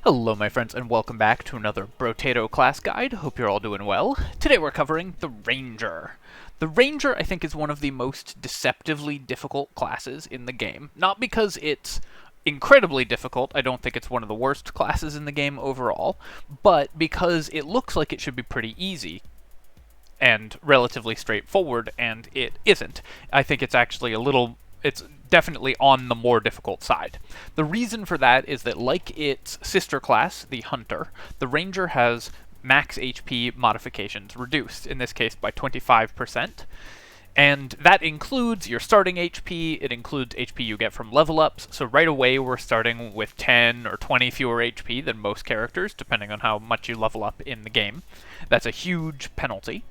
Hello my friends and welcome back to another Brotato class guide. Hope you're all doing well. Today we're covering the Ranger. The Ranger I think is one of the most deceptively difficult classes in the game. Not because it's incredibly difficult, I don't think it's one of the worst classes in the game overall, but because it looks like it should be pretty easy and relatively straightforward, and it isn't. I think it's actually it's definitely on the more difficult side. The reason for that is that, like its sister class, the Hunter, the Ranger has max HP modifications reduced, in this case by 25%. And that includes your starting HP, it includes HP you get from level ups, so right away we're starting with 10 or 20 fewer HP than most characters, depending on how much you level up in the game. That's a huge penalty.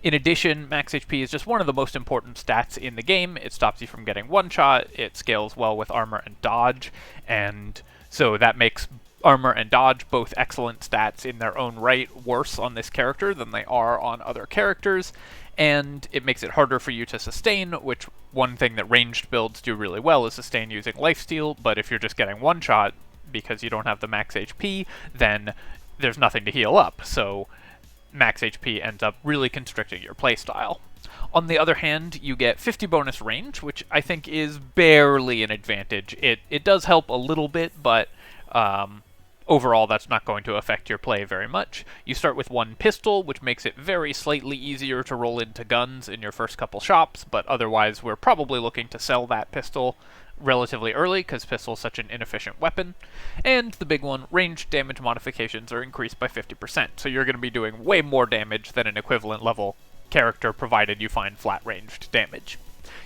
In addition, max HP is just one of the most important stats in the game. It stops you from getting one-shot, it scales well with armor and dodge, and so that makes armor and dodge, both excellent stats in their own right, worse on this character than they are on other characters, and it makes it harder for you to sustain, which one thing that ranged builds do really well is sustain using lifesteal, but if you're just getting one-shot because you don't have the max HP, then there's nothing to heal up, so max HP ends up really constricting your playstyle. On the other hand, you get 50 bonus range, which I think is barely an advantage. It does help a little bit, but overall that's not going to affect your play very much. You start with one pistol, which makes it very slightly easier to roll into guns in your first couple shops, but otherwise we're probably looking to sell that pistol relatively early, because pistol is such an inefficient weapon. And the big one, ranged damage modifications are increased by 50%, so you're going to be doing way more damage than an equivalent level character, provided you find flat ranged damage.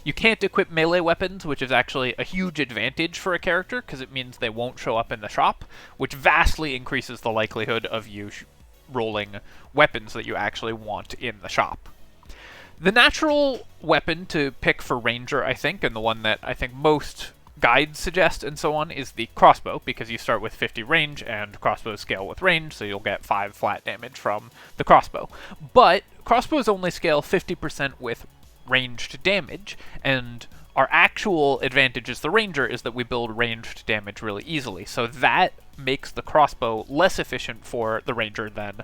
You can't equip melee weapons, which is actually a huge advantage for a character, because it means they won't show up in the shop, which vastly increases the likelihood of you rolling weapons that you actually want in the shop. The natural weapon to pick for Ranger, I think, and the one that I think most guides suggest and so on, is the crossbow, because you start with 50 range, and crossbows scale with range, so you'll get 5 flat damage from the crossbow. But crossbows only scale 50% with ranged damage, and our actual advantage as the Ranger is that we build ranged damage really easily, so that makes the crossbow less efficient for the Ranger than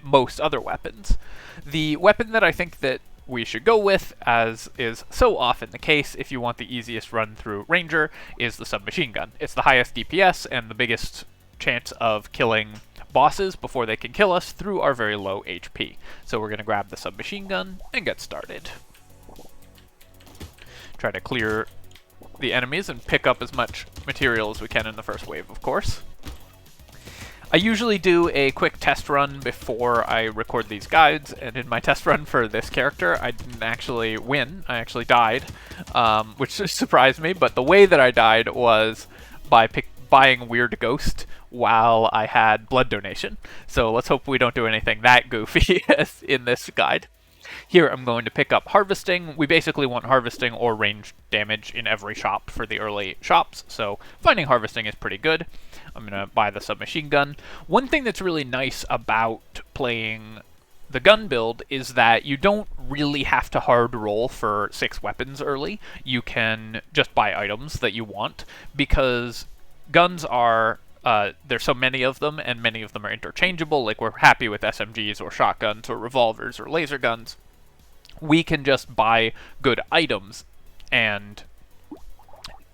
most other weapons. The weapon that I think that we should go with, as is so often the case if you want the easiest run through Ranger, is the submachine gun. It's the highest DPS and the biggest chance of killing bosses before they can kill us through our very low HP. So we're going to grab the submachine gun and get started. Try to clear the enemies and pick up as much material as we can in the first wave, of course. I usually do a quick test run before I record these guides, and in my test run for this character, I didn't actually win. I actually died, which surprised me, but the way that I died was by buying Weird Ghost while I had blood donation. So let's hope we don't do anything that goofy as in this guide. Here I'm going to pick up Harvesting. We basically want Harvesting or ranged damage in every shop for the early shops, so finding Harvesting is pretty good. I'm going to buy the submachine gun. One thing that's really nice about playing the gun build is that you don't really have to hard roll for 6 weapons early. You can just buy items that you want, because guns are there's so many of them, and many of them are interchangeable. Like, we're happy with SMGs or shotguns or revolvers or laser guns. We can just buy good items, and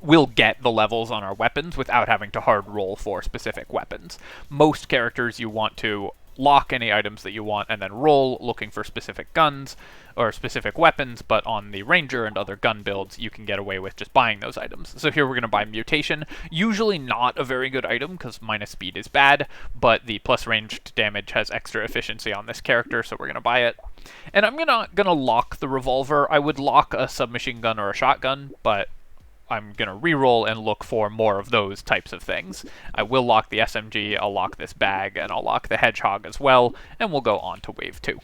we'll get the levels on our weapons without having to hard roll for specific weapons. Most characters, you want to lock any items that you want and then roll looking for specific guns or specific weapons, but on the Ranger and other gun builds you can get away with just buying those items. So here we're going to buy Mutation, usually not a very good item because minus speed is bad, but the plus ranged damage has extra efficiency on this character, so we're going to buy it. And I'm not going to lock the revolver. I would lock a submachine gun or a shotgun, but I'm going to reroll and look for more of those types of things. I will lock the SMG, I'll lock this bag, and I'll lock the hedgehog as well, and we'll go on to wave 2.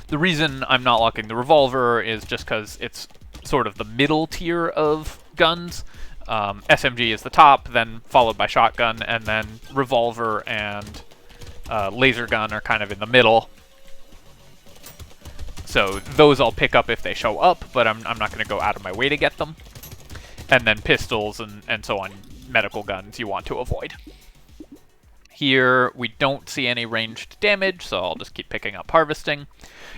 The reason I'm not locking the revolver is just because it's sort of the middle tier of guns. SMG is the top, then followed by shotgun, and then revolver and laser gun are kind of in the middle. So those I'll pick up if they show up, but I'm not going to go out of my way to get them. And then pistols and so on, medical guns, you want to avoid. Here, we don't see any ranged damage, so I'll just keep picking up harvesting.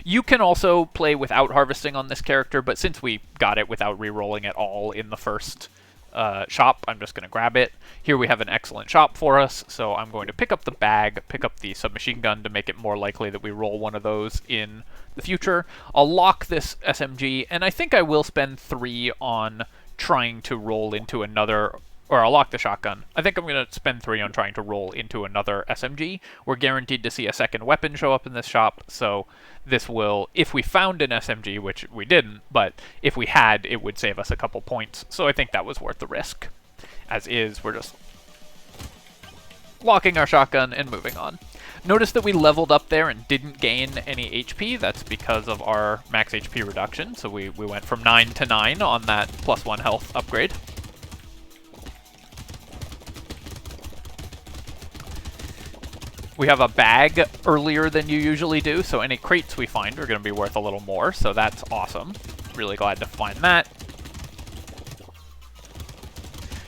You can also play without harvesting on this character, but since we got it without re-rolling at all in the first shop, I'm just going to grab it. Here we have an excellent shop for us, so I'm going to pick up the bag, pick up the submachine gun to make it more likely that we roll one of those in the future. I'll lock this SMG, and I think I will spend 3 on trying to roll into another, or I'll lock the shotgun. I think I'm going to spend 3 on trying to roll into another SMG. We're guaranteed to see a second weapon show up in this shop, so this will, if we found an SMG, which we didn't, but if we had, it would save us a couple points, so I think that was worth the risk. As is, we're just locking our shotgun and moving on. Notice that we leveled up there and didn't gain any HP. That's because of our max HP reduction, so we went from 9 to 9 on that +1 health upgrade. We have a bag earlier than you usually do, so any crates we find are going to be worth a little more, so that's awesome. Really glad to find that.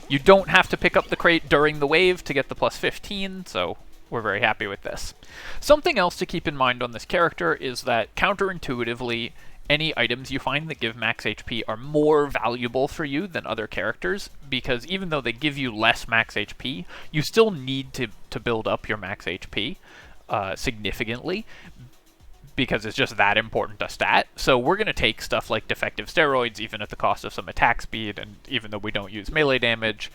You don't have to pick up the crate during the wave to get the +15, so we're very happy with this. Something else to keep in mind on this character is that counterintuitively, any items you find that give max HP are more valuable for you than other characters, because even though they give you less max HP, you still need to build up your max HP significantly, because it's just that important a stat. So we're going to take stuff like defective steroids, even at the cost of some attack speed, and even though we don't use melee damage,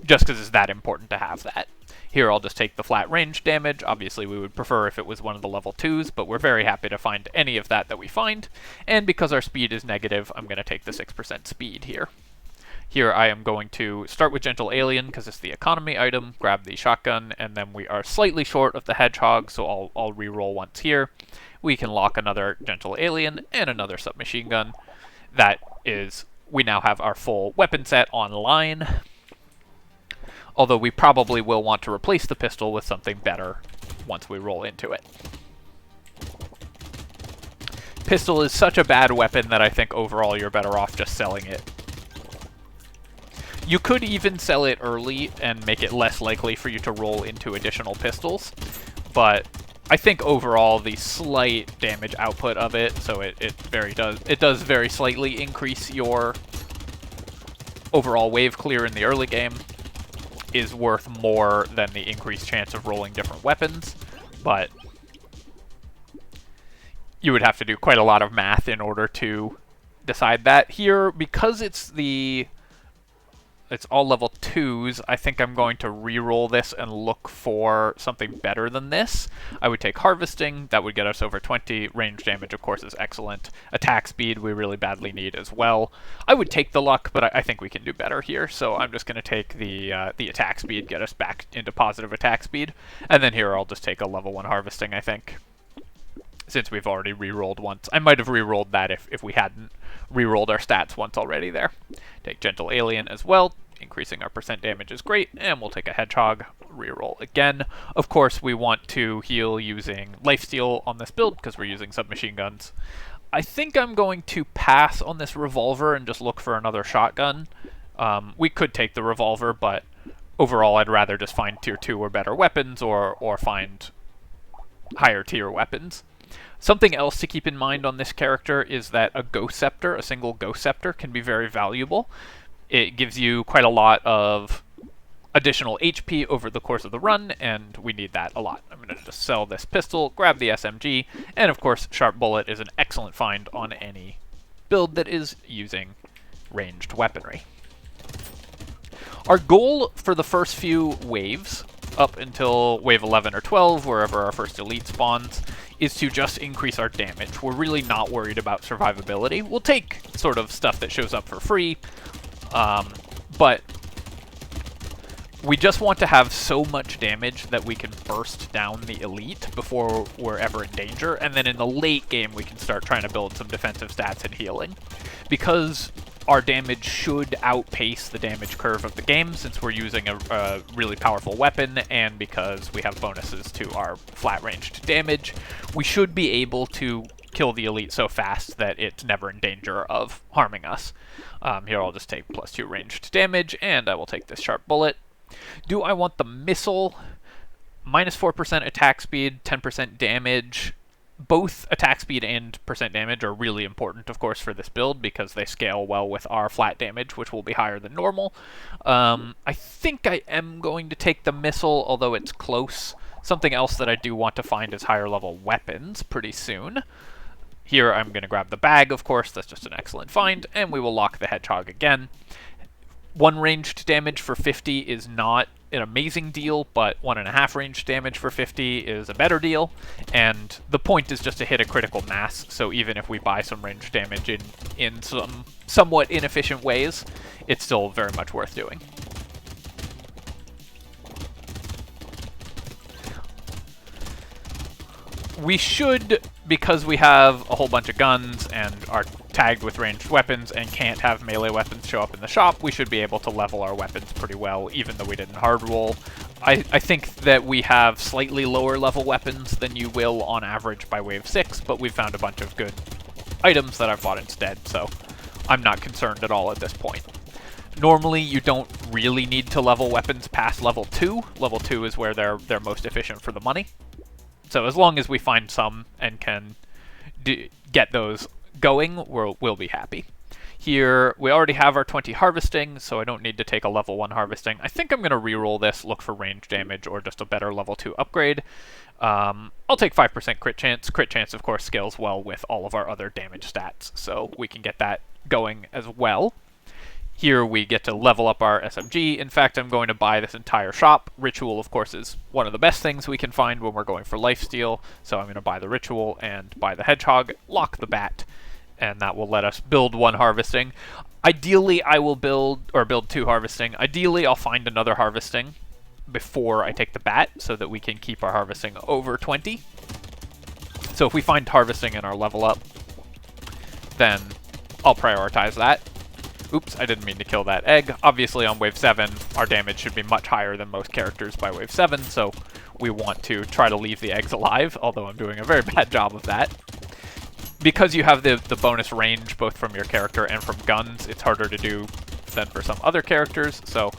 just because it's that important to have that. Here I'll just take the flat range damage. Obviously we would prefer if it was one of the level 2s, but we're very happy to find any of that we find. And because our speed is negative, I'm going to take the 6% speed here. Here I am going to start with Gentle Alien because it's the economy item, grab the shotgun, and then we are slightly short of the Hedgehog, so I'll re-roll once here. We can lock another Gentle Alien and another submachine gun. That is, we now have our full weapon set online. Although we probably will want to replace the pistol with something better once we roll into it. Pistol is such a bad weapon that I think overall you're better off just selling it. You could even sell it early and make it less likely for you to roll into additional pistols, but I think overall the slight damage output of it, so it does very slightly increase your overall wave clear in the early game, is worth more than the increased chance of rolling different weapons, but you would have to do quite a lot of math in order to decide that. Here, because it's all level 2s, I think I'm going to re-roll this and look for something better than this. I would take Harvesting, that would get us over 20. Range damage, of course, is excellent. Attack speed, we really badly need as well. I would take the Luck, but I think we can do better here, so I'm just going to take the attack speed, get us back into positive attack speed. And then here I'll just take a level 1 Harvesting, I think, since we've already re-rolled once. I might have re-rolled that if we hadn't re-rolled our stats once already there. Take Gentle Alien as well. Increasing our percent damage is great, and we'll take a Hedgehog, re-roll again. Of course, we want to heal using Lifesteal on this build because we're using submachine guns. I think I'm going to pass on this revolver and just look for another shotgun. We could take the revolver, but overall I'd rather just find tier 2 or better weapons or find higher tier weapons. Something else to keep in mind on this character is that a Ghost Scepter, a single Ghost Scepter, can be very valuable. It gives you quite a lot of additional HP over the course of the run, and we need that a lot. I'm going to just sell this pistol, grab the SMG, and of course Sharp Bullet is an excellent find on any build that is using ranged weaponry. Our goal for the first few waves, up until wave 11 or 12, wherever our first elite spawns, is to just increase our damage. We're really not worried about survivability. We'll take sort of stuff that shows up for free, but we just want to have so much damage that we can burst down the elite before we're ever in danger, and then in the late game we can start trying to build some defensive stats and healing. Because our damage should outpace the damage curve of the game, since we're using a really powerful weapon, and because we have bonuses to our flat-ranged damage, we should be able to kill the elite so fast that it's never in danger of harming us. Here I'll just take +2 ranged damage, and I will take this Sharp Bullet. Do I want the missile? minus 4% attack speed, 10% damage. Both attack speed and percent damage are really important, of course, for this build because they scale well with our flat damage, which will be higher than normal. I think I am going to take the missile, although it's close. Something else that I do want to find is higher level weapons pretty soon. Here I'm going to grab the bag, of course, that's just an excellent find, and we will lock the hedgehog again. 1 ranged damage for 50 is not an amazing deal, but 1.5 ranged damage for 50 is a better deal, and the point is just to hit a critical mass, so even if we buy some ranged damage in some somewhat inefficient ways, it's still very much worth doing. We should, because we have a whole bunch of guns and are tagged with ranged weapons and can't have melee weapons show up in the shop, we should be able to level our weapons pretty well, even though we didn't hard roll. I think that we have slightly lower level weapons than you will on average by wave 6, but we've found a bunch of good items that I've bought instead, so I'm not concerned at all at this point. Normally, you don't really need to level weapons past level 2. Level 2 is where they're most efficient for the money. So as long as we find some and can get those going, we'll be happy. Here, we already have our 20 harvesting, so I don't need to take a level 1 harvesting. I think I'm going to reroll this, look for range damage or just a better level 2 upgrade. I'll take 5% crit chance. Crit chance, of course, scales well with all of our other damage stats, so we can get that going as well. Here we get to level up our SMG. In fact, I'm going to buy this entire shop. Ritual, of course, is one of the best things we can find when we're going for lifesteal, so I'm going to buy the Ritual and buy the Hedgehog, lock the Bat, and that will let us build 1 harvesting. Ideally, I will build 2 harvesting. Ideally, I'll find another harvesting before I take the Bat, so that we can keep our harvesting over 20. So if we find harvesting in our level up, then I'll prioritize that. Oops, I didn't mean to kill that egg. Obviously, on wave 7, our damage should be much higher than most characters by wave 7, so we want to try to leave the eggs alive, although I'm doing a very bad job of that. Because you have the bonus range, both from your character and from guns, it's harder to do than for some other characters, so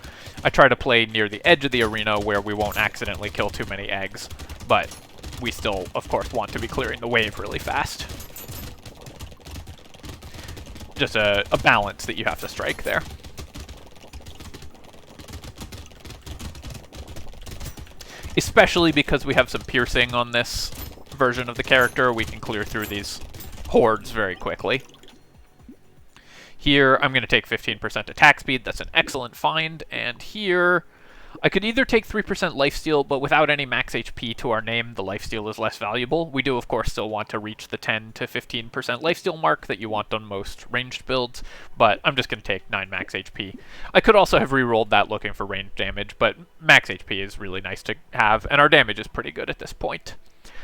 I try to play near the edge of the arena where we won't accidentally kill too many eggs, but we still, of course, want to be clearing the wave really fast. Just a balance that you have to strike there. Especially because we have some piercing on this version of the character, we can clear through these hordes very quickly. Here, I'm going to take 15% attack speed. That's an excellent find. And here, I could either take 3% lifesteal, but without any max HP to our name, the lifesteal is less valuable. We do, of course, still want to reach the 10 to 15% lifesteal mark that you want on most ranged builds, but I'm just going to take 9 max HP. I could also have rerolled that looking for ranged damage, but max HP is really nice to have, and our damage is pretty good at this point.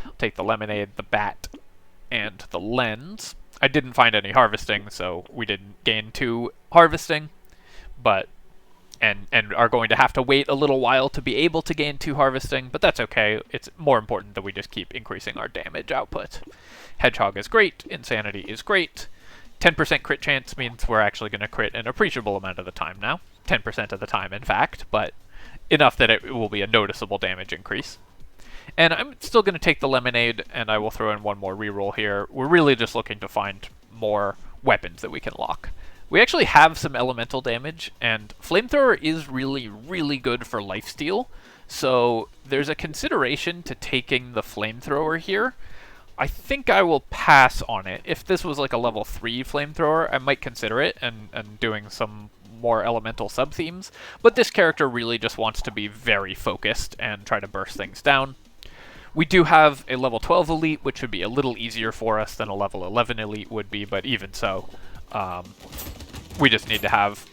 I'll take the lemonade, the bat, and the lens. I didn't find any harvesting, so we didn't gain 2 harvesting, but and are going to have to wait a little while to be able to gain 2 harvesting, but that's okay. It's more important that we just keep increasing our damage output. Hedgehog is great, Insanity is great. 10% crit chance means we're actually going to crit an appreciable amount of the time now. 10% of the time, in fact, but enough that it will be a noticeable damage increase. And I'm still going to take the lemonade, and I will throw in 1 more reroll here. We're really just looking to find more weapons that we can lock. We actually have some elemental damage, and Flamethrower is really, really good for lifesteal, so there's a consideration to taking the Flamethrower here. I think I will pass on it. If this was like a level 3 Flamethrower, I might consider it and doing some more elemental sub-themes, but this character really just wants to be very focused and try to burst things down. We do have a level 12 elite, which would be a little easier for us than a level 11 elite would be, but even so, we just need to have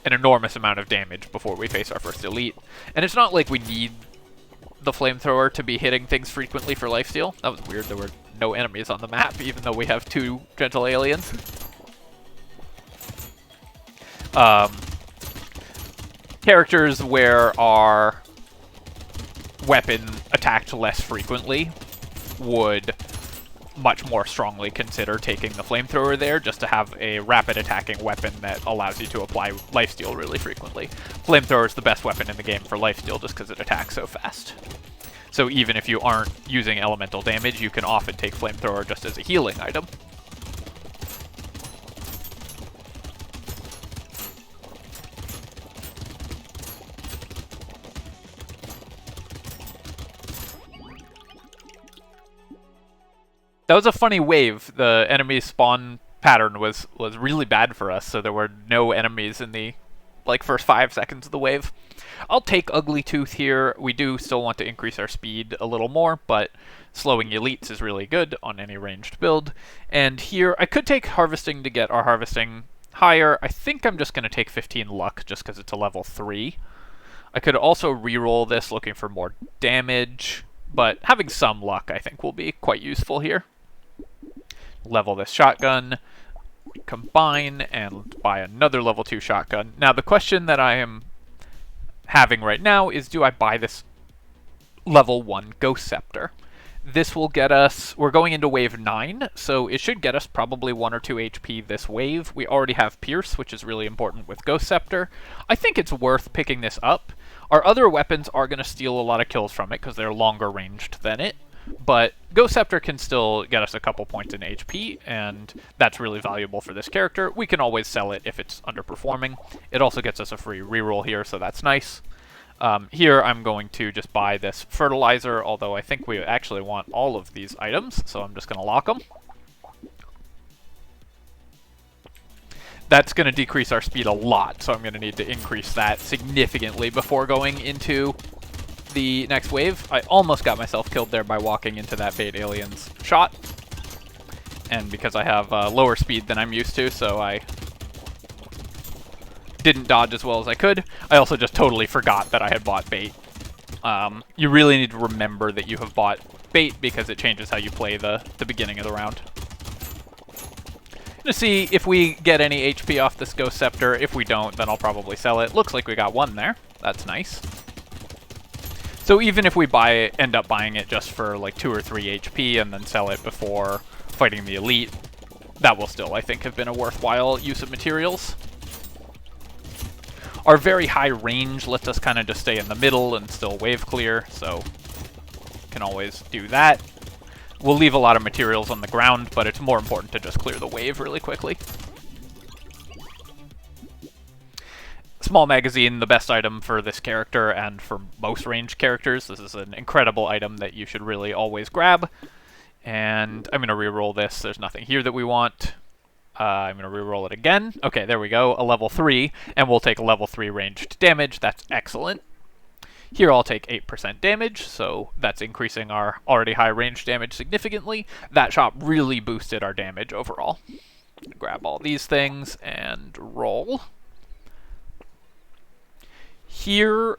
an enormous amount of damage before we face our first elite. And it's not like we need the Flamethrower to be hitting things frequently for lifesteal. That was weird, there were no enemies on the map, even though we have 2 gentle aliens. Characters where our weapon attacked less frequently would much more strongly consider taking the Flamethrower there, just to have a rapid attacking weapon that allows you to apply lifesteal really frequently. Flamethrower is the best weapon in the game for lifesteal just because it attacks so fast. So even if you aren't using elemental damage, you can often take Flamethrower just as a healing item. That was a funny wave. The enemy spawn pattern was really bad for us, so there were no enemies in the first 5 seconds of the wave. I'll take Ugly Tooth here. We do still want to increase our speed a little more, but slowing elites is really good on any ranged build. And here, I could take Harvesting to get our Harvesting higher. I think I'm just going to take 15 luck just because it's a level 3. I could also reroll this looking for more damage, but having some luck I think will be quite useful here. Level this shotgun, combine, and buy another level 2 shotgun. Now the question that I am having right now is, do I buy this level 1 Ghost Scepter? This will get us, we're going into wave 9, so it should get us probably 1 or 2 HP this wave. We already have Pierce, which is really important with Ghost Scepter. I think it's worth picking this up. Our other weapons are going to steal a lot of kills from it because they're longer ranged than it. But Ghost Scepter can still get us a couple points in HP, and that's really valuable for this character. We can always sell it if it's underperforming. It also gets us a free reroll here, so that's nice. Here I'm going to just buy this fertilizer, although I think we actually want all of these items, so I'm just going to lock them. That's going to decrease our speed a lot, so I'm going to need to increase that significantly before going into the next wave. I almost got myself killed there by walking into that bait alien's shot. And because I have lower speed than I'm used to, so I didn't dodge as well as I could. I also just totally forgot that I had bought bait. You really need to remember that you have bought bait because it changes how you play the beginning of the round. To see if we get any HP off this Ghost Scepter. If we don't, then I'll probably sell it. Looks like we got one there. That's nice. So even if we end up buying it just for like 2 or 3 HP and then sell it before fighting the elite, that will still, I think, have been a worthwhile use of materials. Our very high range lets us kind of just stay in the middle and still wave clear, so can always do that. We'll leave a lot of materials on the ground, but it's more important to just clear the wave really quickly. Small magazine, the best item for this character and for most ranged characters. This is an incredible item that you should really always grab. And I'm going to reroll this. There's nothing here that we want. I'm going to reroll it again. Okay, there we go. A level 3, and we'll take a level 3 ranged damage. That's excellent. Here I'll take 8% damage, so that's increasing our already high range damage significantly. That shot really boosted our damage overall. Grab all these things and roll. Here,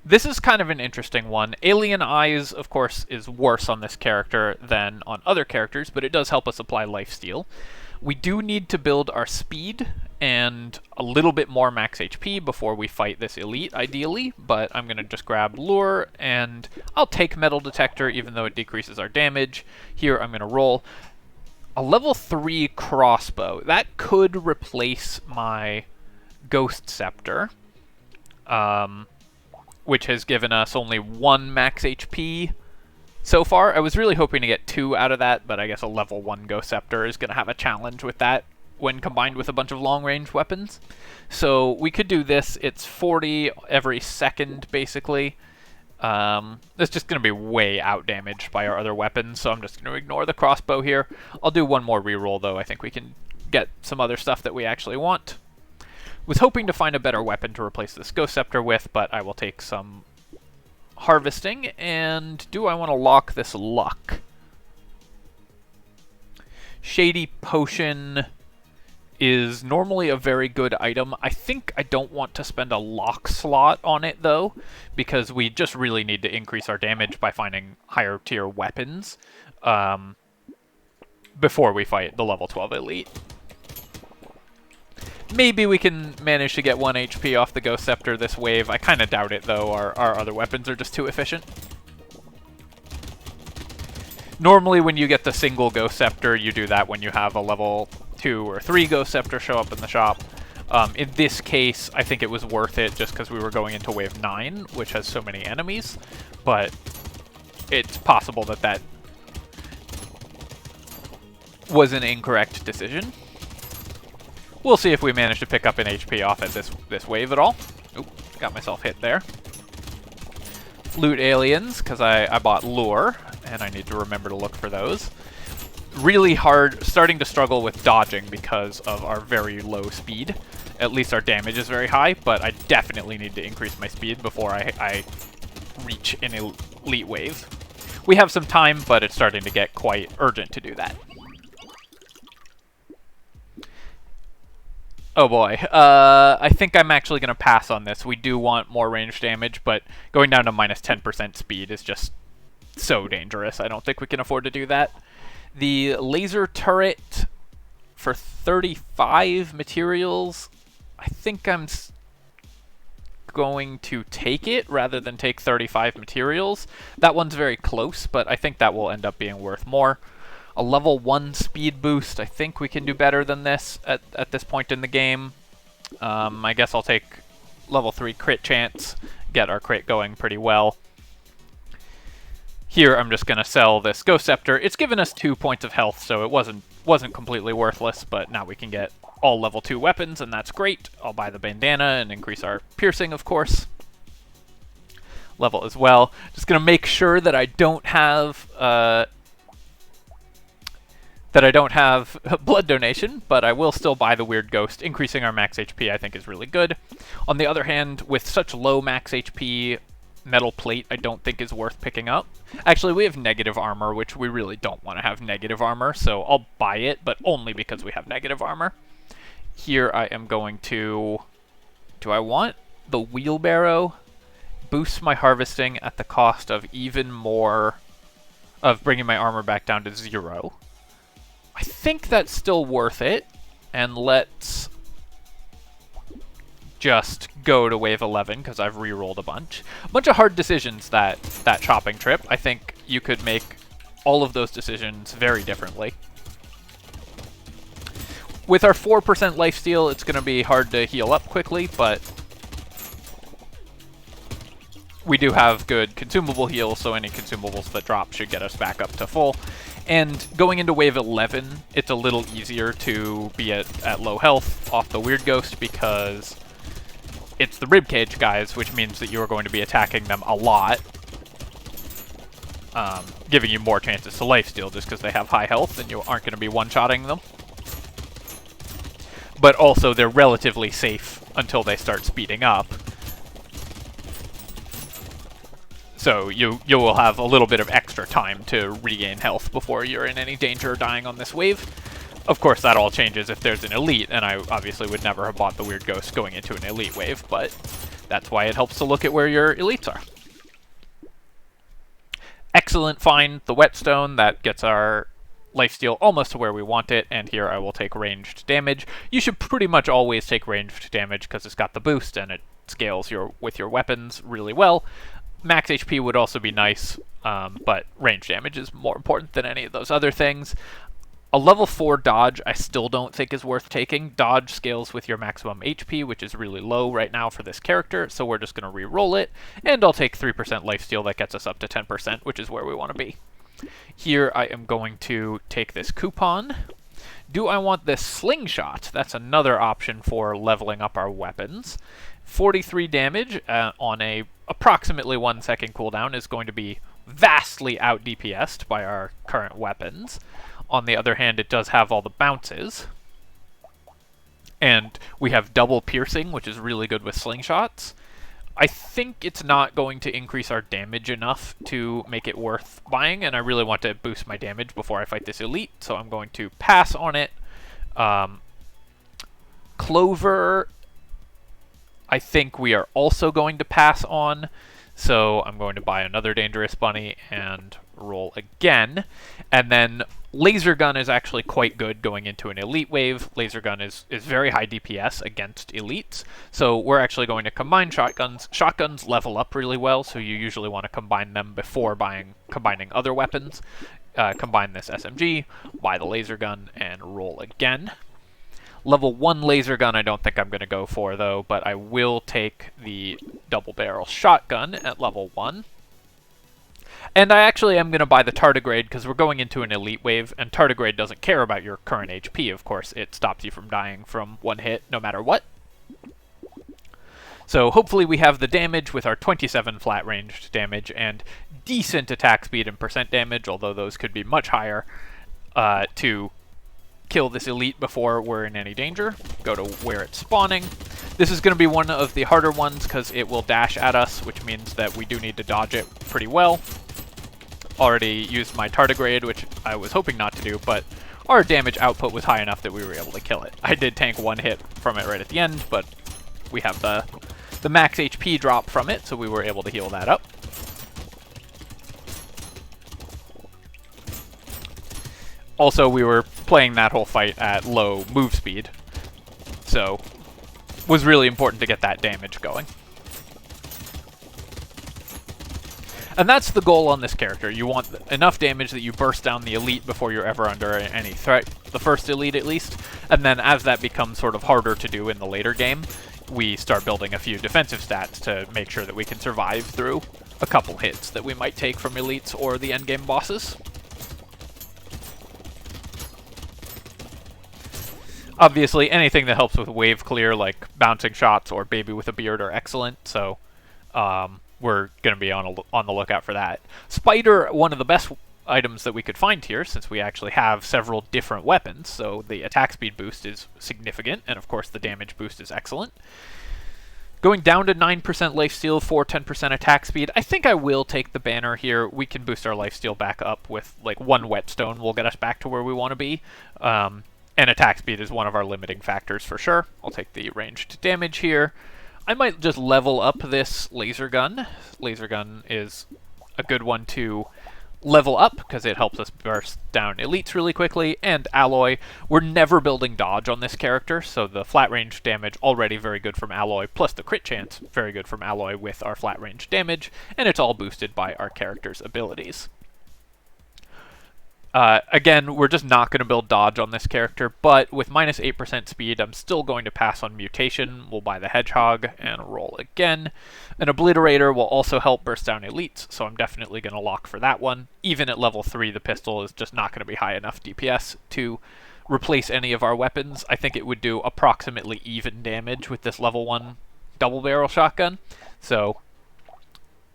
this is kind of an interesting one. Alien Eyes, of course, is worse on this character than on other characters, but it does help us apply lifesteal. We do need to build our speed and a little bit more max HP before we fight this elite, ideally, but I'm going to just grab Lure, and I'll take Metal Detector, even though it decreases our damage. Here, I'm going to roll a level 3 crossbow. That could replace my Ghost Scepter, which has given us only 1 max HP so far. I was really hoping to get 2 out of that, but I guess a level 1 Ghost Scepter is going to have a challenge with that when combined with a bunch of long-range weapons. So we could do this. It's 40 every second, basically. It's just going to be way out-damaged by our other weapons, so I'm just going to ignore the crossbow here. I'll do one more reroll, though. I think we can get some other stuff that we actually want. Was hoping to find a better weapon to replace this Ghost Scepter with, but I will take some Harvesting, and do I want to lock this luck? Shady Potion is normally a very good item. I think I don't want to spend a lock slot on it, though, because we just really need to increase our damage by finding higher tier weapons before we fight the level 12 elite. Maybe we can manage to get 1 HP off the Ghost Scepter this wave. I kind of doubt it, though. Our other weapons are just too efficient. Normally, when you get the single Ghost Scepter, you do that when you have a level 2 or 3 Ghost Scepter show up in the shop. In this case, I think it was worth it just because we were going into wave 9, which has so many enemies. But it's possible that that was an incorrect decision. We'll see if we manage to pick up an HP off at this wave at all. Oop, got myself hit there. Loot aliens, because I bought lure, and I need to remember to look for those. Really hard, starting to struggle with dodging because of our very low speed. At least our damage is very high, but I definitely need to increase my speed before I reach an elite wave. We have some time, but it's starting to get quite urgent to do that. Oh boy, I think I'm actually going to pass on this. We do want more range damage, but going down to minus 10% speed is just so dangerous. I don't think we can afford to do that. The laser turret for 35 materials, I think I'm going to take it rather than take 35 materials. That one's very close, but I think that will end up being worth more. A level 1 speed boost, I think we can do better than this at this point in the game. I guess I'll take level 3 crit chance, get our crit going pretty well. Here I'm just going to sell this Ghost Scepter. It's given us 2 points of health, so it wasn't completely worthless, but now we can get all level 2 weapons, and that's great. I'll buy the bandana and increase our piercing, of course. Level as well. Just going to make sure that I don't have blood donation, but I will still buy the Weird Ghost. Increasing our max HP I think is really good. On the other hand, with such low max HP, metal plate I don't think is worth picking up. Actually, we have negative armor, which we really don't want to have negative armor, so I'll buy it, but only because we have negative armor. Here I am going to... Do I want the wheelbarrow? Boost my harvesting at the cost of even more... of bringing my armor back down to 0. I think that's still worth it, and let's just go to wave 11 because I've re-rolled a bunch. A bunch of hard decisions that shopping trip. I think you could make all of those decisions very differently. With our 4% lifesteal, it's going to be hard to heal up quickly, but we do have good consumable heals, so any consumables that drop should get us back up to full. And going into wave 11, it's a little easier to be at low health off the Weird Ghost because it's the ribcage guys, which means that you're going to be attacking them a lot, giving you more chances to lifesteal just because they have high health and you aren't going to be one-shotting them. But also, they're relatively safe until they start speeding up. So you will have a little bit of extra time to regain health before you're in any danger of dying on this wave. Of course, that all changes if there's an elite, and I obviously would never have bought the Weird Ghost going into an elite wave, but that's why it helps to look at where your elites are. Excellent find, the Whetstone. That gets our lifesteal almost to where we want it, and here I will take ranged damage. You should pretty much always take ranged damage because it's got the boost and it scales with your weapons really well. Max HP would also be nice, but range damage is more important than any of those other things. A level 4 dodge I still don't think is worth taking. Dodge scales with your maximum HP, which is really low right now for this character, so we're just going to re-roll it, and I'll take 3% lifesteal. That gets us up to 10%, which is where we want to be. Here I am going to take this coupon. Do I want this slingshot? That's another option for leveling up our weapons. 43 damage on a approximately 1 second cooldown is going to be vastly out DPS'd by our current weapons. On the other hand, it does have all the bounces. And we have double piercing, which is really good with slingshots. I think it's not going to increase our damage enough to make it worth buying, and I really want to boost my damage before I fight this elite, so I'm going to pass on it. Clover, I think we are also going to pass on, so I'm going to buy another Dangerous Bunny and roll again. And then Laser Gun is actually quite good going into an elite wave. Laser Gun is very high DPS against elites, so we're actually going to combine shotguns. Shotguns level up really well, so you usually want to combine them before combining other weapons. Combine this SMG, buy the Laser Gun, and roll again. Level 1 Laser Gun I don't think I'm going to go for, though, but I will take the double barrel shotgun at level 1. And I actually am going to buy the tardigrade because we're going into an elite wave, and tardigrade doesn't care about your current HP, of course. It stops you from dying from one hit no matter what. So hopefully we have the damage with our 27 flat ranged damage and decent attack speed and percent damage, although those could be much higher, to kill this elite before we're in any danger. Go to where it's spawning. This is going to be one of the harder ones because it will dash at us, which means that we do need to dodge it pretty well. Already used my tardigrade, which I was hoping not to do, but our damage output was high enough that we were able to kill it. I did tank one hit from it right at the end, but we have the max HP drop from it, so we were able to heal that up. Also, we were playing that whole fight at low move speed, so it was really important to get that damage going. And that's the goal on this character. You want enough damage that you burst down the elite before you're ever under any threat, the first elite at least, and then as that becomes sort of harder to do in the later game, we start building a few defensive stats to make sure that we can survive through a couple hits that we might take from elites or the endgame bosses. Obviously, anything that helps with wave clear, like bouncing shots or baby with a beard, are excellent, so we're going to be on the lookout for that. Spider, one of the best items that we could find here, since we actually have several different weapons, so the attack speed boost is significant, and of course the damage boost is excellent. Going down to 9% lifesteal for 10% attack speed, I think I will take the banner here. We can boost our lifesteal back up with like one whetstone will get us back to where we want to be. And attack speed is one of our limiting factors for sure. I'll take the ranged damage here. I might just level up this laser gun. Laser gun is a good one to level up because it helps us burst down elites really quickly, and alloy. We're never building dodge on this character, so the flat range damage already very good from alloy, plus the crit chance very good from alloy with our flat range damage, and it's all boosted by our character's abilities. Again, we're just not going to build dodge on this character, but with minus 8% speed, I'm still going to pass on mutation. We'll buy the hedgehog and roll again. An obliterator will also help burst down elites, so I'm definitely going to lock for that one. Even at level 3, the pistol is just not going to be high enough DPS to replace any of our weapons. I think it would do approximately even damage with this level 1 double barrel shotgun, so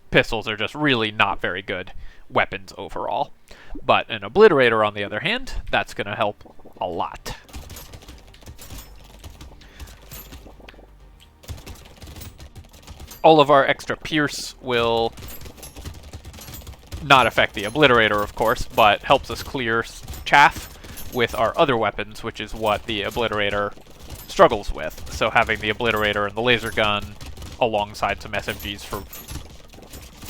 pistols are just really not very good weapons overall. But an obliterator, on the other hand, that's going to help a lot. All of our extra pierce will not affect the obliterator, of course, but helps us clear chaff with our other weapons, which is what the obliterator struggles with. So having the obliterator and the laser gun alongside some SMGs for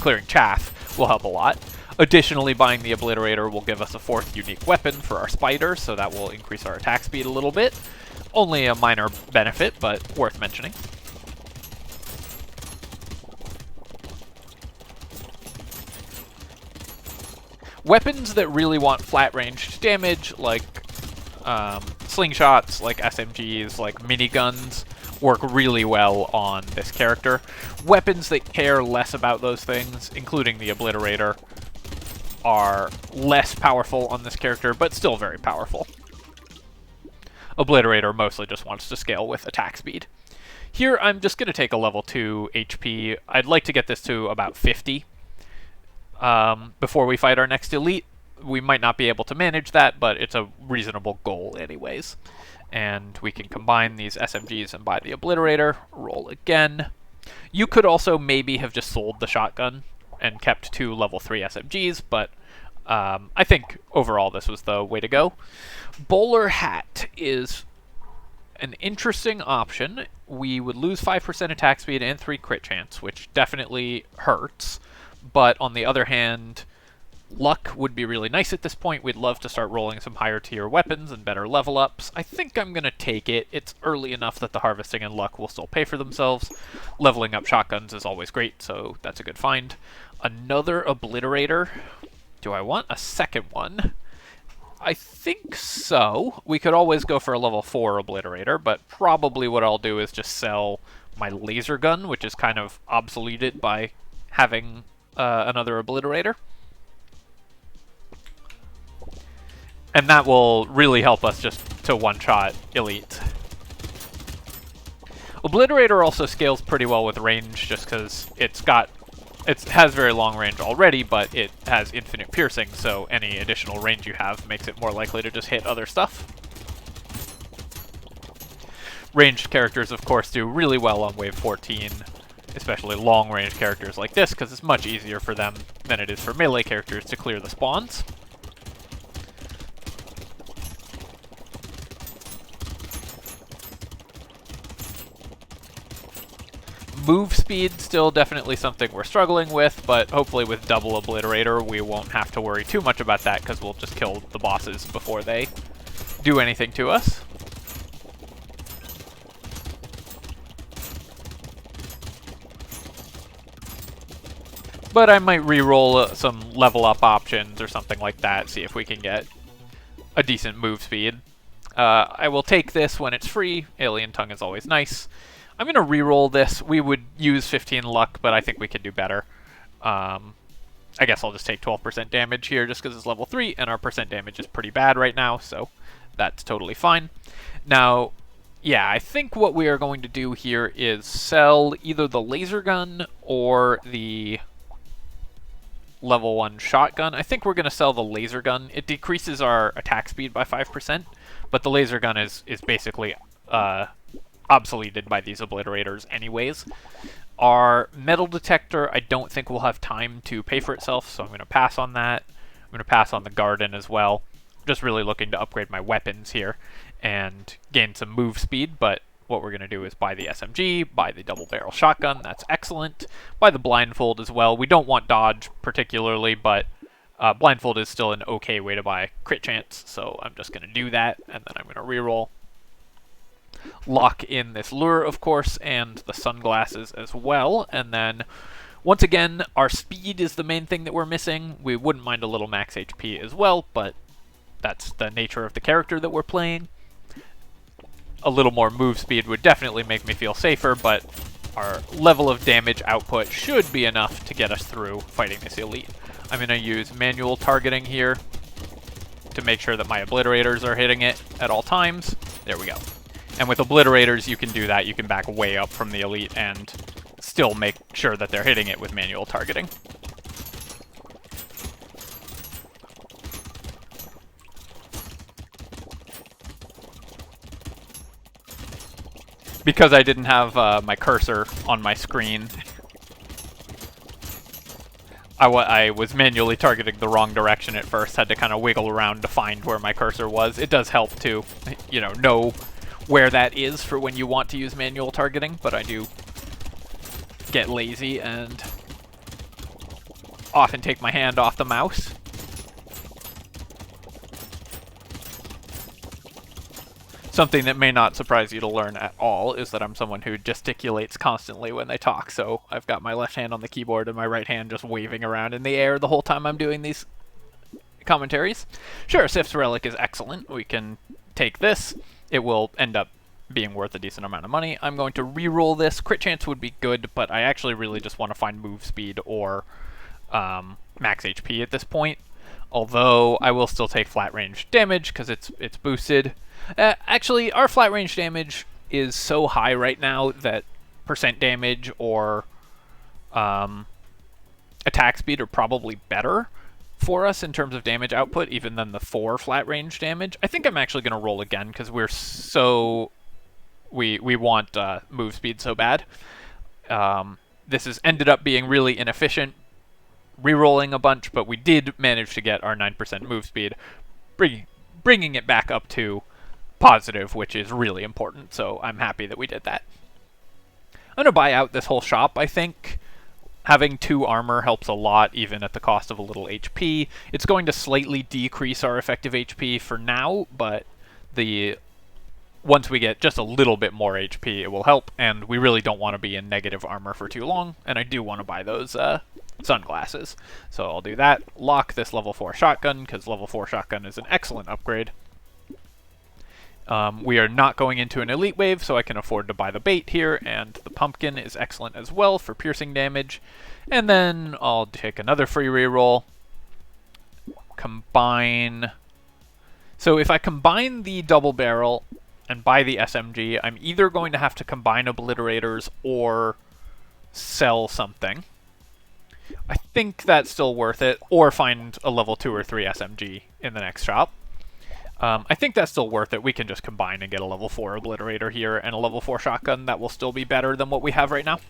clearing chaff will help a lot. Additionally, buying the obliterator will give us a 4th unique weapon for our spider, so that will increase our attack speed a little bit. Only a minor benefit, but worth mentioning. Weapons that really want flat-ranged damage, like slingshots, like SMGs, like miniguns, work really well on this character. Weapons that care less about those things, including the obliterator, are less powerful on this character, but still very powerful. Obliterator mostly just wants to scale with attack speed. Here, I'm just going to take a level 2 HP. I'd like to get this to about 50 before we fight our next elite. We might not be able to manage that, but it's a reasonable goal anyways. And we can combine these SMGs and buy the obliterator. Roll again. You could also maybe have just sold the shotgun and kept 2 level 3 SMGs, but I think overall this was the way to go. Bowler Hat is an interesting option. We would lose 5% attack speed and 3 crit chance, which definitely hurts, but on the other hand, luck would be really nice at this point. We'd love to start rolling some higher tier weapons and better level ups. I think I'm going to take it. It's early enough that the harvesting and luck will still pay for themselves. Leveling up shotguns is always great, so that's a good find. Another obliterator. Do I want a second one? I think so. We could always go for a level 4 obliterator, but probably what I'll do is just sell my laser gun, which is kind of obsoleted by having another obliterator. And that will really help us just to one-shot elites. Obliterator also scales pretty well with range, just because it has very long range already, but it has infinite piercing, so any additional range you have makes it more likely to just hit other stuff. Ranged characters, of course, do really well on wave 14, especially long-range characters like this, because it's much easier for them than it is for melee characters to clear the spawns. Move speed, still definitely something we're struggling with, but hopefully with double Obliterator we won't have to worry too much about that, because we'll just kill the bosses before they do anything to us. But I might re-roll some level up options or something like that, see if we can get a decent move speed. I will take this when it's free. Alien Tongue is always nice. I'm going to re-roll this. We would use 15 luck, but I think we could do better. I guess I'll just take 12% damage here just because it's level 3, and our percent damage is pretty bad right now, so that's totally fine. Now, yeah, I think what we are going to do here is sell either the laser gun or the level 1 shotgun. I think we're going to sell the laser gun. It decreases our attack speed by 5%, but the laser gun is basically obsoleted by these obliterators anyways. Our metal detector, I don't think will have time to pay for itself, so I'm going to pass on that. I'm going to pass on the garden as well. Just really looking to upgrade my weapons here and gain some move speed, but what we're going to do is buy the SMG, buy the double barrel shotgun, that's excellent. Buy the blindfold as well. We don't want dodge particularly, but blindfold is still an okay way to buy crit chance, so I'm just going to do that, and then I'm going to reroll. Lock in this lure, of course, and the sunglasses as well, and then once again, our speed is the main thing that we're missing. We wouldn't mind a little max HP as well, but that's the nature of the character that we're playing. A little more move speed would definitely make me feel safer, but our level of damage output should be enough to get us through fighting this elite. I'm going to use manual targeting here to make sure that my obliterators are hitting it at all times. There we go. And with obliterators, you can do that. You can back way up from the elite and still make sure that they're hitting it with manual targeting. Because I didn't have my cursor on my screen, I was manually targeting the wrong direction at first. Had to kind of wiggle around to find where my cursor was. It does help to, know where that is for when you want to use manual targeting, but I do get lazy and often take my hand off the mouse. Something that may not surprise you to learn at all is that I'm someone who gesticulates constantly when they talk, so I've got my left hand on the keyboard and my right hand just waving around in the air the whole time I'm doing these commentaries. Sure, Sif's Relic is excellent. We can take this. It will end up being worth a decent amount of money. I'm going to re-roll this. Crit chance would be good, but I actually really just want to find move speed or max HP at this point. Although I will still take flat range damage because it's boosted. Actually, our flat range damage is so high right now that percent damage or attack speed are probably better for us in terms of damage output, even than the 4 flat range damage. I think I'm actually going to roll again because we're so... We want move speed so bad. This has ended up being really inefficient, re-rolling a bunch, but we did manage to get our 9% move speed, bringing it back up to positive, which is really important, so I'm happy that we did that. I'm going to buy out this whole shop, I think. Having 2 armor helps a lot, even at the cost of a little HP. It's going to slightly decrease our effective HP for now, but once we get just a little bit more HP, it will help, and we really don't want to be in negative armor for too long, and I do want to buy those sunglasses. So I'll do that. Lock this level 4 shotgun, because level 4 shotgun is an excellent upgrade. We are not going into an elite wave, so I can afford to buy the bait here, and the pumpkin is excellent as well for piercing damage. And then I'll take another free reroll. Combine So if I combine the double barrel and buy the SMG, I'm either going to have to combine obliterators or sell something. I think that's still worth it, or find a level 2 or 3 SMG in the next shop. I think that's still worth it. We can just combine and get a level 4 obliterator here and a level 4 shotgun. That will still be better than what we have right now.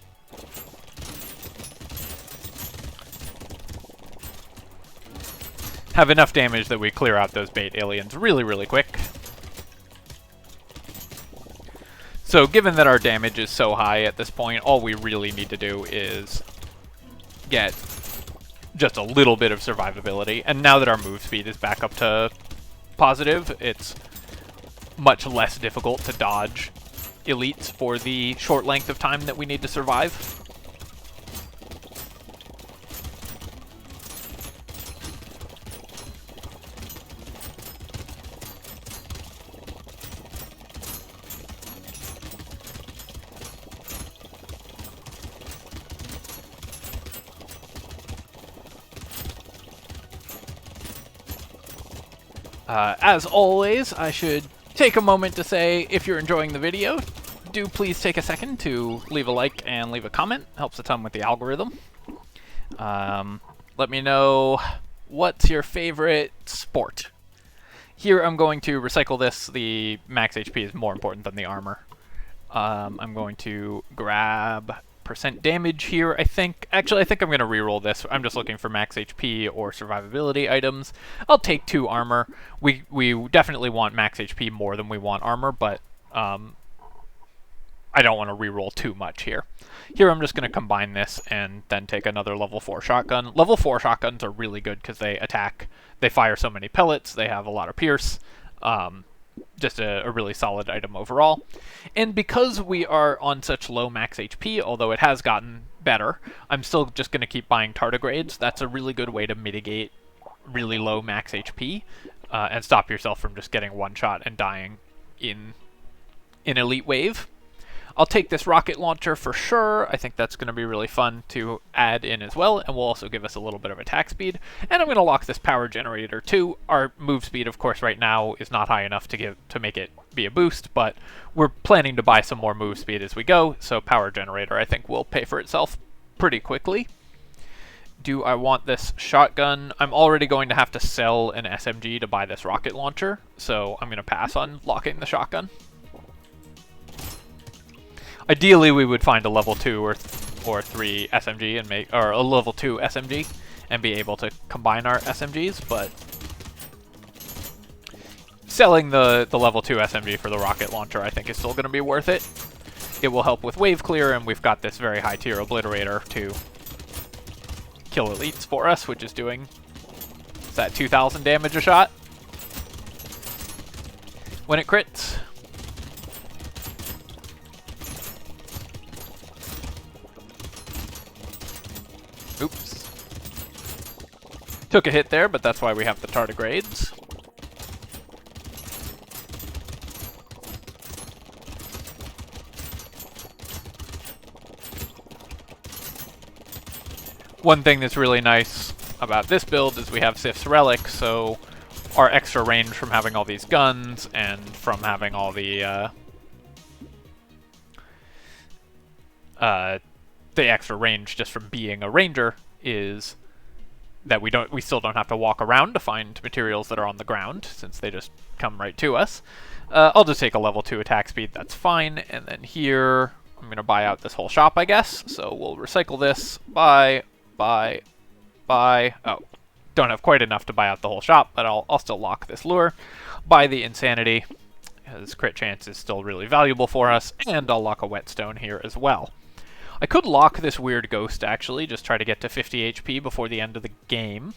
Have enough damage that we clear out those bait aliens really, really quick. So given that our damage is so high at this point, all we really need to do is get just a little bit of survivability. And now that our move speed is back up to positive, it's much less difficult to dodge elites for the short length of time that we need to survive. As always, I should take a moment to say, if you're enjoying the video, do please take a second to leave a like and leave a comment. Helps a ton with the algorithm. Let me know what's your favorite sport. Here I'm going to recycle this. The max HP is more important than the armor. I'm going to grab percent damage here, I think. Actually, I think I'm going to reroll this. I'm just looking for max HP or survivability items. I'll take 2 armor. We definitely want max HP more than we want armor, but I don't want to reroll too much here. Here I'm just going to combine this and then take another level 4 shotgun. Level 4 shotguns are really good because they attack. They fire so many pellets. They have a lot of pierce. Just a really solid item overall. And because we are on such low max HP, although it has gotten better, I'm still just going to keep buying tardigrades. That's a really good way to mitigate really low max HP and stop yourself from just getting one shot and dying in Elite Wave. I'll take this rocket launcher for sure. I think that's going to be really fun to add in as well, and will also give us a little bit of attack speed. And I'm going to lock this power generator too. Our move speed, of course, right now is not high enough to make it be a boost, but we're planning to buy some more move speed as we go, so power generator I think will pay for itself pretty quickly. Do I want this shotgun? I'm already going to have to sell an SMG to buy this rocket launcher, so I'm going to pass on locking the shotgun. Ideally, we would find a level 2 or 3 SMG and make, or a level 2 SMG and be able to combine our SMGs, but selling the level 2 SMG for the rocket launcher I think is still going to be worth it. It will help with wave clear, and we've got this very high tier obliterator to kill elites for us, which is doing, is that 2,000 damage a shot when it crits. Oops. Took a hit there, but that's why we have the tardigrades. One thing that's really nice about this build is we have Sif's Relic, so our extra range from having all these guns and from having all the extra range just from being a ranger is that we still don't have to walk around to find materials that are on the ground, since they just come right to us. I'll just take a level 2 attack speed, that's fine. And then here, I'm going to buy out this whole shop, I guess. So we'll recycle this, buy. Oh, don't have quite enough to buy out the whole shop, but I'll still lock this lure. Buy the insanity, because crit chance is still really valuable for us, and I'll lock a whetstone here as well. I could lock this weird ghost, actually, just try to get to 50 HP before the end of the game.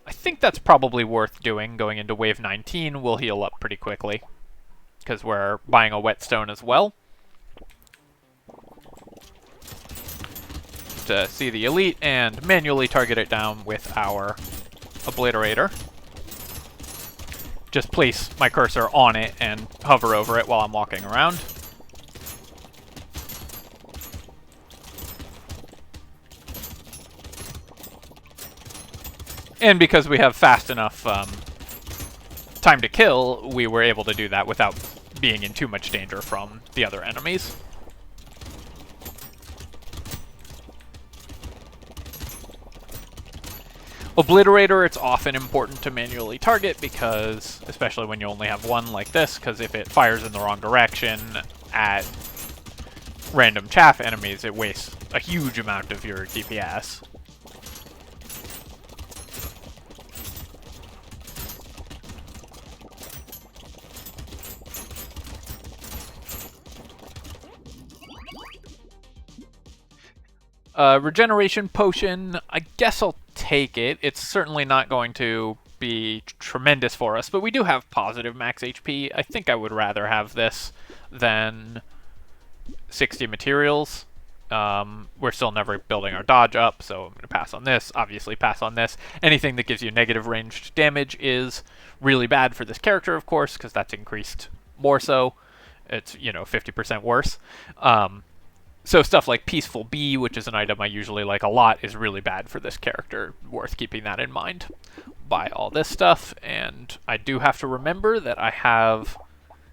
I think that's probably worth doing. Going into wave 19, we'll heal up pretty quickly, because we're buying a whetstone as well. To see the elite and manually target it down with our obliterator. Just place my cursor on it and hover over it while I'm walking around. And because we have fast enough time to kill, we were able to do that without being in too much danger from the other enemies. Obliterator, it's often important to manually target because, especially when you only have one like this, because if it fires in the wrong direction at random chaff enemies, it wastes a huge amount of your DPS. Regeneration potion, I guess I'll take it. It's certainly not going to be tremendous for us, but we do have positive max HP. I think I would rather have this than 60 materials. We're still never building our dodge up, so I'm going to pass on this, obviously pass on this. Anything that gives you negative ranged damage is really bad for this character, of course, because that's increased more so. It's, 50% worse. So stuff like Peaceful Bee, which is an item I usually like a lot, is really bad for this character. Worth keeping that in mind. Buy all this stuff, and I do have to remember that I have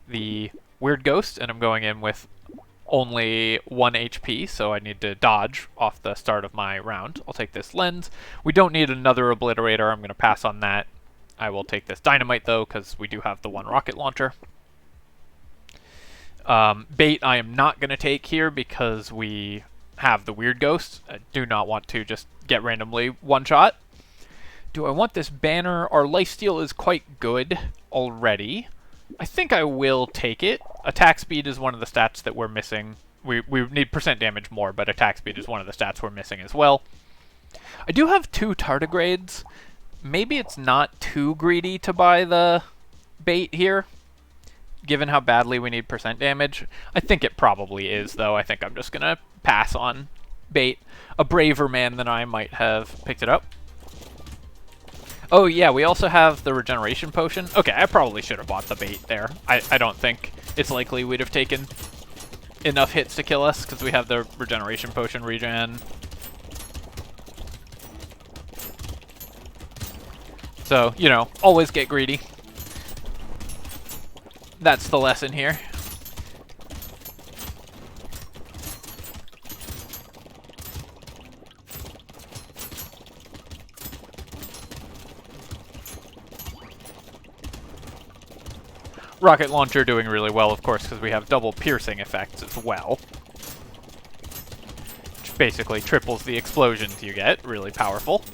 the Weird Ghost, and I'm going in with only 1 HP, so I need to dodge off the start of my round. I'll take this Lens. We don't need another Obliterator. I'm going to pass on that. I will take this Dynamite, though, because we do have the 1 rocket launcher. Bait I am not going to take here because we have the Weird Ghost. I do not want to just get randomly one-shot. Do I want this banner? Our lifesteal is quite good already. I think I will take it. Attack speed is one of the stats that we're missing. We need percent damage more, but attack speed is one of the stats we're missing as well. I do have 2 tardigrades. Maybe it's not too greedy to buy the bait here, given how badly we need percent damage. I think it probably is, though. I think I'm just going to pass on bait. A braver man than I might have picked it up. Oh, yeah, we also have the regeneration potion. Okay, I probably should have bought the bait there. I don't think it's likely we'd have taken enough hits to kill us, because we have the regeneration potion regen. So, always get greedy. That's the lesson here. Rocket launcher doing really well, of course, because we have double piercing effects as well. Which basically triples the explosions you get. Really powerful.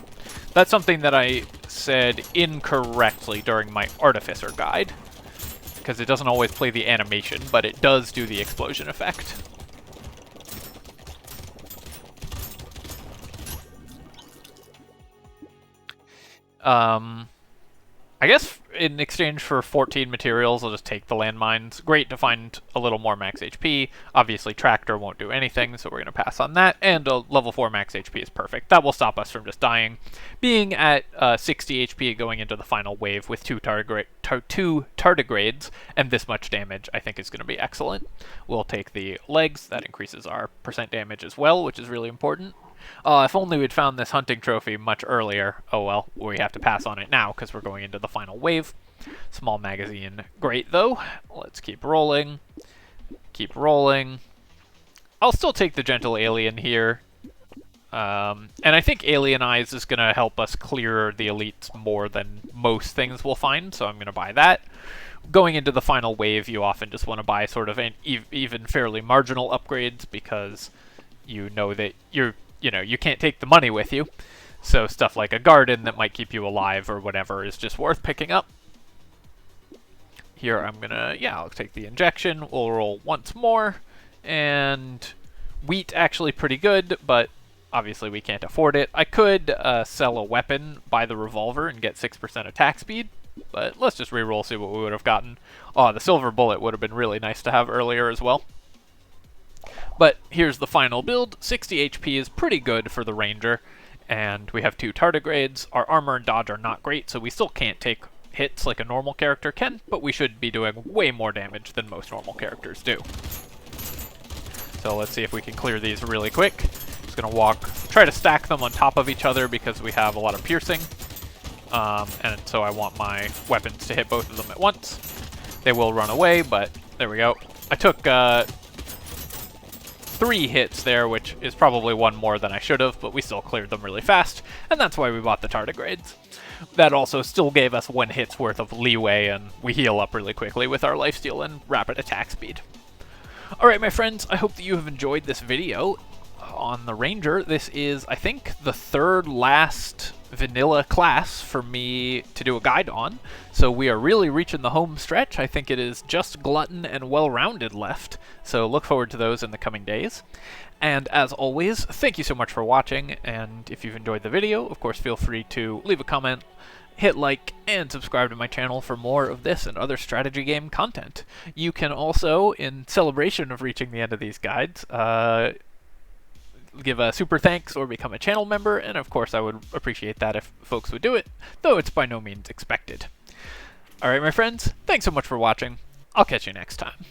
That's something that I said incorrectly during my Artificer guide, because it doesn't always play the animation, but it does do the explosion effect. I guess in exchange for 14 materials, I'll just take the landmines. Great to find a little more max HP. Obviously, Tractor won't do anything, so we're going to pass on that. And a level 4 max HP is perfect. That will stop us from just dying. Being at 60 HP going into the final wave with 2 tardigrades and this much damage, I think is going to be excellent. We'll take the legs. That increases our percent damage as well, which is really important. If only we'd found this hunting trophy much earlier. Oh well, we have to pass on it now because we're going into the final wave. Small magazine, great though. Let's keep rolling. Keep rolling. I'll still take the Gentle Alien here. And I think Alien Eyes is going to help us clear the elites more than most things we'll find, so I'm going to buy that. Going into the final wave, you often just want to buy sort of an even fairly marginal upgrades because you know that you can't take the money with you. So stuff like a garden that might keep you alive or whatever is just worth picking up. Here I'm gonna, I'll take the injection. We'll roll once more. And wheat actually pretty good, but obviously we can't afford it. I could sell a weapon, buy the revolver, and get 6% attack speed. But let's just reroll, see what we would have gotten. Oh, the silver bullet would have been really nice to have earlier as well. But here's the final build. 60 HP is pretty good for the Ranger, and we have 2 tardigrades. Our armor and dodge are not great, so we still can't take hits like a normal character can, but we should be doing way more damage than most normal characters do. So let's see if we can clear these really quick. Just gonna try to stack them on top of each other because we have a lot of piercing. and so I want my weapons to hit both of them at once. They will run away, but there we go. I took 3 hits there, which is probably 1 more than I should have, but we still cleared them really fast, and that's why we bought the tardigrades. That also still gave us 1 hit's worth of leeway, and we heal up really quickly with our lifesteal and rapid attack speed. Alright, my friends, I hope that you have enjoyed this video on the Ranger. This is, I think, the 3rd last vanilla class for me to do a guide on, so we are really reaching the home stretch. I think it is just Glutton and Well-Rounded left, so look forward to those in the coming days. And as always, thank you so much for watching, and if you've enjoyed the video, of course feel free to leave a comment, hit like, and subscribe to my channel for more of this and other strategy game content. You can also, in celebration of reaching the end of these guides, give a super thanks or become a channel member, and of course I would appreciate that if folks would do it, though it's by no means expected. Alright my friends, thanks so much for watching. I'll catch you next time.